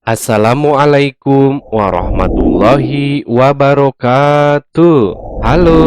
Assalamualaikum warahmatullahi wabarakatuh. Halo,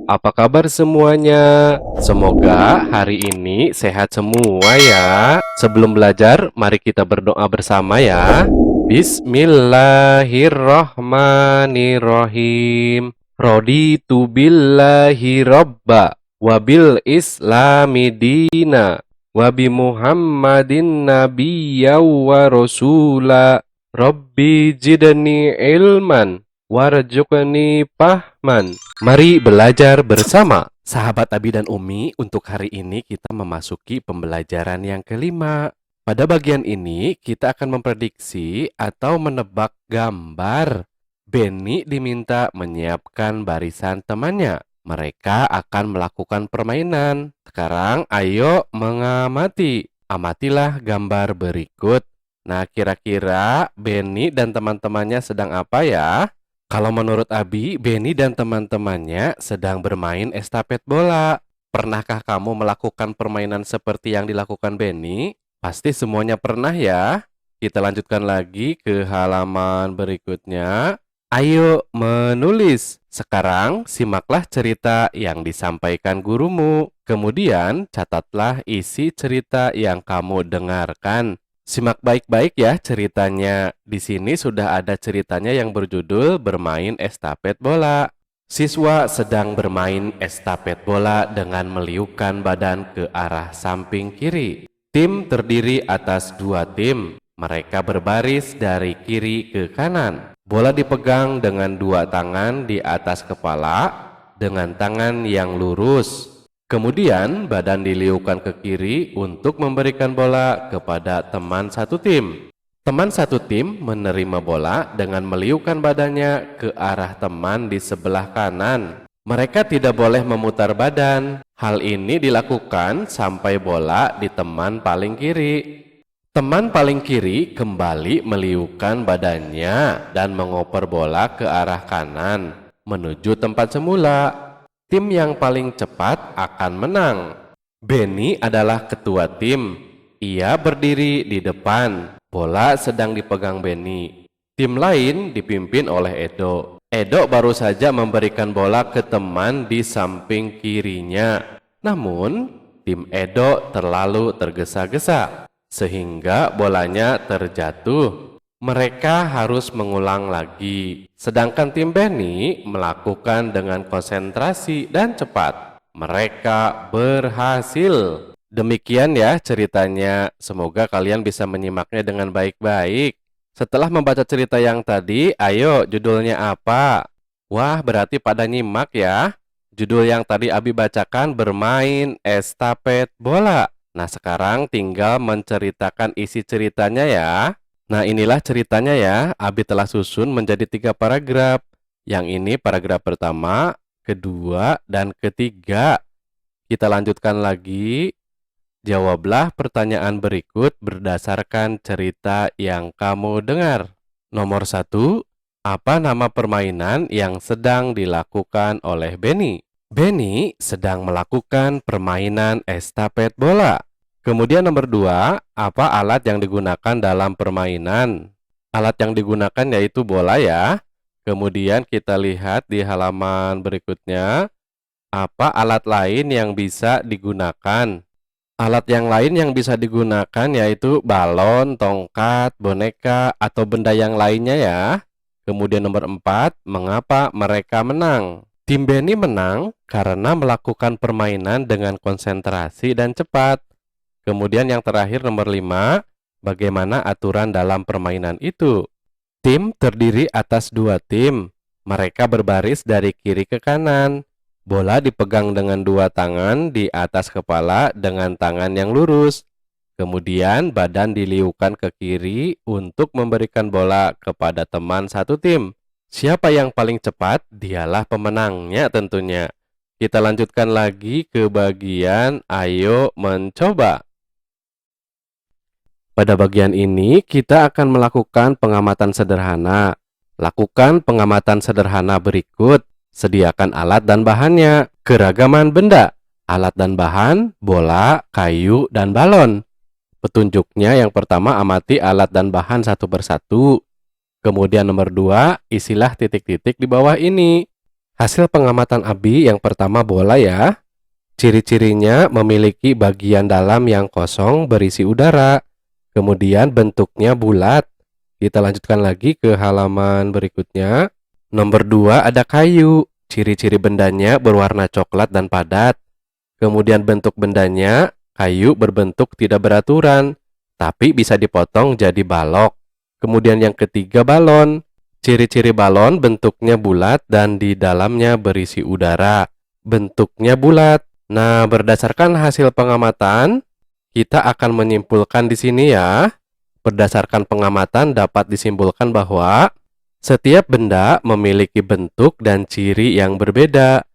apa kabar semuanya? Semoga hari ini sehat semua ya. Sebelum belajar, mari kita berdoa bersama ya. Bismillahirrahmanirrahim. Raditu billahi robba wabil islami dina Wabi Muhammadin nabiyya wa rasula. Rabbi jidni ilman warzuqni fahman. Mari belajar bersama. Sahabat Abi dan Umi, untuk hari ini kita memasuki pembelajaran yang kelima. Pada bagian ini kita akan memprediksi atau menebak gambar. Benny diminta menyiapkan barisan temannya. Mereka akan melakukan permainan. Sekarang ayo mengamati. Amatilah gambar berikut. Nah, kira-kira Benny dan teman-temannya sedang apa ya? Kalau menurut Abi, Benny dan teman-temannya sedang bermain estafet bola. Pernahkah kamu melakukan permainan seperti yang dilakukan Benny? Pasti semuanya pernah ya. Kita lanjutkan lagi ke halaman berikutnya. Ayo menulis. Sekarang simaklah cerita yang disampaikan gurumu. Kemudian catatlah isi cerita yang kamu dengarkan. Simak baik-baik ya ceritanya. Di sini sudah ada ceritanya yang berjudul bermain estafet bola. Siswa sedang bermain estafet bola dengan meliukkan badan ke arah samping kiri. Tim terdiri atas dua tim. Mereka berbaris dari kiri ke kanan. Bola dipegang dengan dua tangan di atas kepala dengan tangan yang lurus. Kemudian badan diliukkan ke kiri untuk memberikan bola kepada teman satu tim. Teman satu tim menerima bola dengan meliukkan badannya ke arah teman di sebelah kanan. Mereka tidak boleh memutar badan. Hal ini dilakukan sampai bola di teman paling kiri. Teman paling kiri kembali meliukkan badannya dan mengoper bola ke arah kanan menuju tempat semula. Tim yang paling cepat akan menang. Benny adalah ketua tim. Ia berdiri di depan. Bola sedang dipegang Benny. Tim lain dipimpin oleh Edo. Edo baru saja memberikan bola ke teman di samping kirinya. Namun, tim Edo terlalu tergesa-gesa sehingga bolanya terjatuh. Mereka harus mengulang lagi. Sedangkan tim Benny melakukan dengan konsentrasi dan cepat. Mereka berhasil. Demikian ya ceritanya. Semoga kalian bisa menyimaknya dengan baik-baik. Setelah membaca cerita yang tadi, ayo judulnya apa? Wah, berarti pada nyimak ya. Judul yang tadi Abi bacakan bermain estafet bola. Nah, sekarang tinggal menceritakan isi ceritanya ya. Nah, inilah ceritanya ya. Abi telah susun menjadi 3 paragraf. Yang ini paragraf pertama, kedua, dan ketiga. Kita lanjutkan lagi. Jawablah pertanyaan berikut berdasarkan cerita yang kamu dengar. Nomor 1, apa nama permainan yang sedang dilakukan oleh Benny? Benny sedang melakukan permainan estafet bola. Kemudian nomor 2, apa alat yang digunakan dalam permainan? Alat yang digunakan yaitu bola ya. Kemudian kita lihat di halaman berikutnya, apa alat lain yang bisa digunakan? Alat yang lain yang bisa digunakan yaitu balon, tongkat, boneka, atau benda yang lainnya ya. Kemudian nomor 4, mengapa mereka menang? Tim Benny menang karena melakukan permainan dengan konsentrasi dan cepat. Kemudian yang terakhir nomor 5, bagaimana aturan dalam permainan itu? Tim terdiri atas dua tim. Mereka berbaris dari kiri ke kanan. Bola dipegang dengan dua tangan di atas kepala dengan tangan yang lurus. Kemudian badan diliukkan ke kiri untuk memberikan bola kepada teman satu tim. Siapa yang paling cepat, dialah pemenangnya tentunya. Kita lanjutkan lagi ke bagian ayo mencoba. Pada bagian ini, kita akan melakukan pengamatan sederhana. Lakukan pengamatan sederhana berikut. Sediakan alat dan bahannya. Keragaman benda. Alat dan bahan, bola, kayu, dan balon. Petunjuknya yang pertama, amati alat dan bahan satu persatu. Kemudian nomor 2, isilah titik-titik di bawah ini. Hasil pengamatan Abi yang pertama, bola ya. Ciri-cirinya memiliki bagian dalam yang kosong berisi udara. Kemudian bentuknya bulat. Kita lanjutkan lagi ke halaman berikutnya. Nomor 2, ada kayu. Ciri-ciri bendanya berwarna coklat dan padat. Kemudian bentuk bendanya, kayu berbentuk tidak beraturan, tapi bisa dipotong jadi balok. Kemudian yang ketiga, balon. Ciri-ciri balon bentuknya bulat dan di dalamnya berisi udara. Bentuknya bulat. Nah, berdasarkan hasil pengamatan, kita akan menyimpulkan di sini ya. Berdasarkan pengamatan dapat disimpulkan bahwa setiap benda memiliki bentuk dan ciri yang berbeda.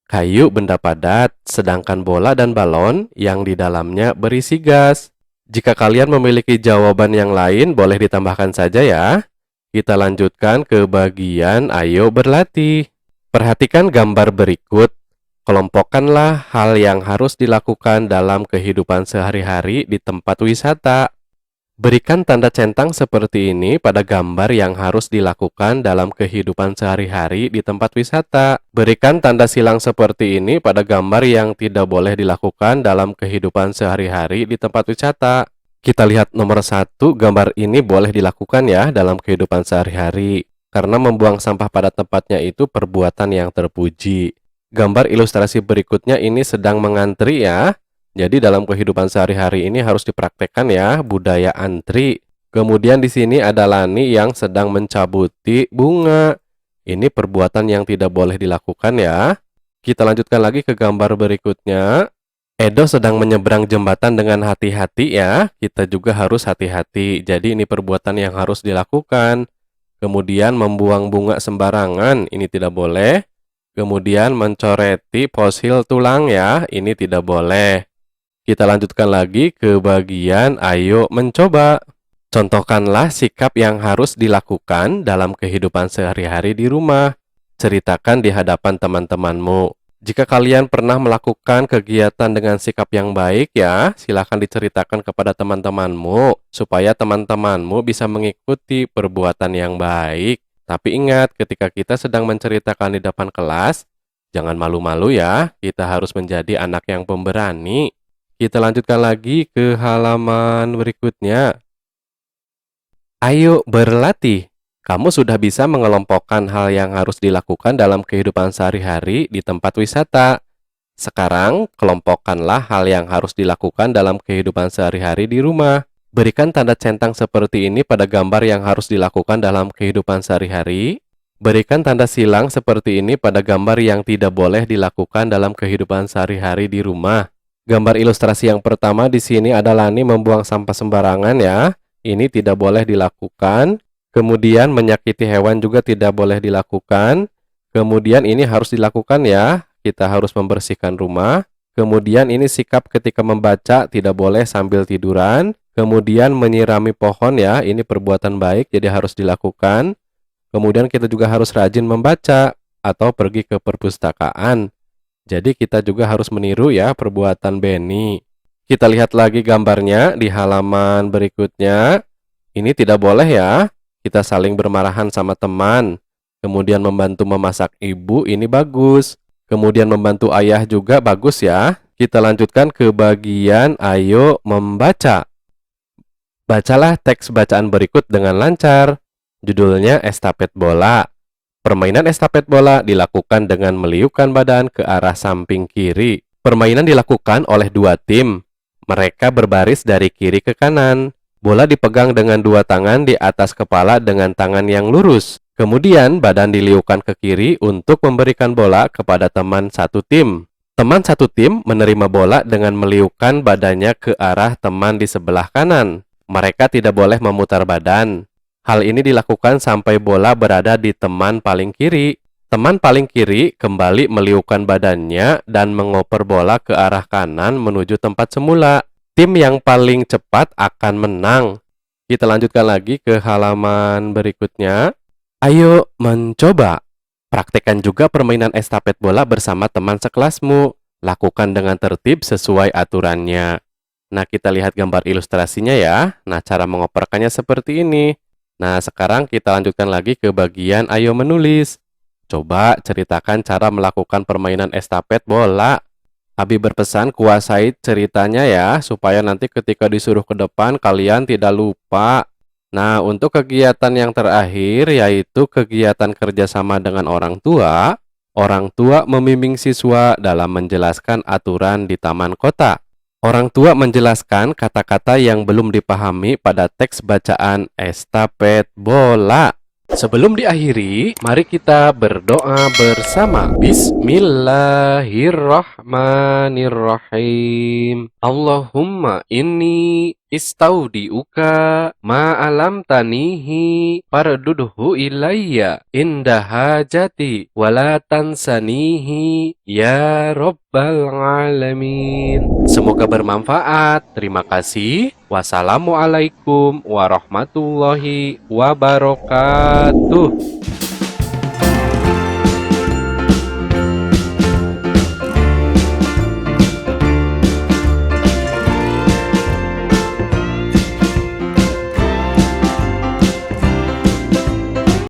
Kayu benda padat, sedangkan bola dan balon yang di dalamnya berisi gas. Jika kalian memiliki jawaban yang lain, boleh ditambahkan saja ya. Kita lanjutkan ke bagian ayo berlatih. Perhatikan gambar berikut. Kelompokkanlah hal yang harus dilakukan dalam kehidupan sehari-hari di tempat wisata. Berikan tanda centang seperti ini pada gambar yang harus dilakukan dalam kehidupan sehari-hari di tempat wisata. Berikan tanda silang seperti ini pada gambar yang tidak boleh dilakukan dalam kehidupan sehari-hari di tempat wisata. Kita lihat nomor 1, gambar ini boleh dilakukan ya dalam kehidupan sehari-hari. Karena membuang sampah pada tempatnya itu perbuatan yang terpuji. Gambar ilustrasi berikutnya ini sedang mengantri ya. Jadi dalam kehidupan sehari-hari ini harus dipraktekkan ya budaya antri. Kemudian di sini ada Lani yang sedang mencabuti bunga. Ini perbuatan yang tidak boleh dilakukan ya. Kita lanjutkan lagi ke gambar berikutnya. Edo sedang menyeberang jembatan dengan hati-hati ya. Kita juga harus hati-hati. Jadi ini perbuatan yang harus dilakukan. Kemudian membuang bunga sembarangan, ini tidak boleh. Kemudian mencoreti fosil tulang ya, ini tidak boleh. Kita lanjutkan lagi ke bagian ayo mencoba. Contohkanlah sikap yang harus dilakukan dalam kehidupan sehari-hari di rumah. Ceritakan di hadapan teman-temanmu. Jika kalian pernah melakukan kegiatan dengan sikap yang baik ya, silakan diceritakan kepada teman-temanmu supaya teman-temanmu bisa mengikuti perbuatan yang baik. Tapi ingat, ketika kita sedang menceritakan di depan kelas, jangan malu-malu ya. Kita harus menjadi anak yang pemberani. Kita lanjutkan lagi ke halaman berikutnya. Ayo berlatih. Kamu sudah bisa mengelompokkan hal yang harus dilakukan dalam kehidupan sehari-hari di tempat wisata. Sekarang, kelompokkanlah hal yang harus dilakukan dalam kehidupan sehari-hari di rumah. Berikan tanda centang seperti ini pada gambar yang harus dilakukan dalam kehidupan sehari-hari. Berikan tanda silang seperti ini pada gambar yang tidak boleh dilakukan dalam kehidupan sehari-hari di rumah. Gambar ilustrasi yang pertama di sini ada Lani membuang sampah sembarangan ya. Ini tidak boleh dilakukan. Kemudian menyakiti hewan juga tidak boleh dilakukan. Kemudian ini harus dilakukan ya. Kita harus membersihkan rumah. Kemudian ini sikap ketika membaca tidak boleh sambil tiduran. Kemudian menyirami pohon ya. Ini perbuatan baik jadi harus dilakukan. Kemudian kita juga harus rajin membaca atau pergi ke perpustakaan. Jadi kita juga harus meniru ya perbuatan Benny. Kita lihat lagi gambarnya di halaman berikutnya. Ini tidak boleh ya. Kita saling bermarahan sama teman. Kemudian membantu memasak ibu, ini bagus. Kemudian membantu ayah juga bagus ya. Kita lanjutkan ke bagian ayo membaca. Bacalah teks bacaan berikut dengan lancar. Judulnya estafet bola. Permainan estafet bola dilakukan dengan meliukkan badan ke arah samping kiri. Permainan dilakukan oleh dua tim. Mereka berbaris dari kiri ke kanan. Bola dipegang dengan dua tangan di atas kepala dengan tangan yang lurus. Kemudian badan diliukkan ke kiri untuk memberikan bola kepada teman satu tim. Teman satu tim menerima bola dengan meliukkan badannya ke arah teman di sebelah kanan. Mereka tidak boleh memutar badan. Hal ini dilakukan sampai bola berada di teman paling kiri. Teman paling kiri kembali meliukkan badannya dan mengoper bola ke arah kanan menuju tempat semula. Tim yang paling cepat akan menang. Kita lanjutkan lagi ke halaman berikutnya. Ayo mencoba. Praktekkan juga permainan estafet bola bersama teman sekelasmu. Lakukan dengan tertib sesuai aturannya. Nah, kita lihat gambar ilustrasinya ya. Nah, cara mengoperkannya seperti ini. Nah, sekarang kita lanjutkan lagi ke bagian ayo menulis. Coba ceritakan cara melakukan permainan estafet bola. Abi berpesan kuasai ceritanya ya, supaya nanti ketika disuruh ke depan kalian tidak lupa. Nah, untuk kegiatan yang terakhir yaitu kegiatan kerjasama dengan orang tua membimbing siswa dalam menjelaskan aturan di taman kota. Orang tua menjelaskan kata-kata yang belum dipahami pada teks bacaan estafet bola. Sebelum diakhiri, mari kita berdoa bersama. Bismillahirrahmanirrahim. Allahumma inni istaudiuka ma'alam tanihi fardudhu ilayya inda hajati wala tansanihi ya rabbal alamin. Semoga bermanfaat. Terima kasih. Wassalamualaikum warahmatullahi wabarakatuh.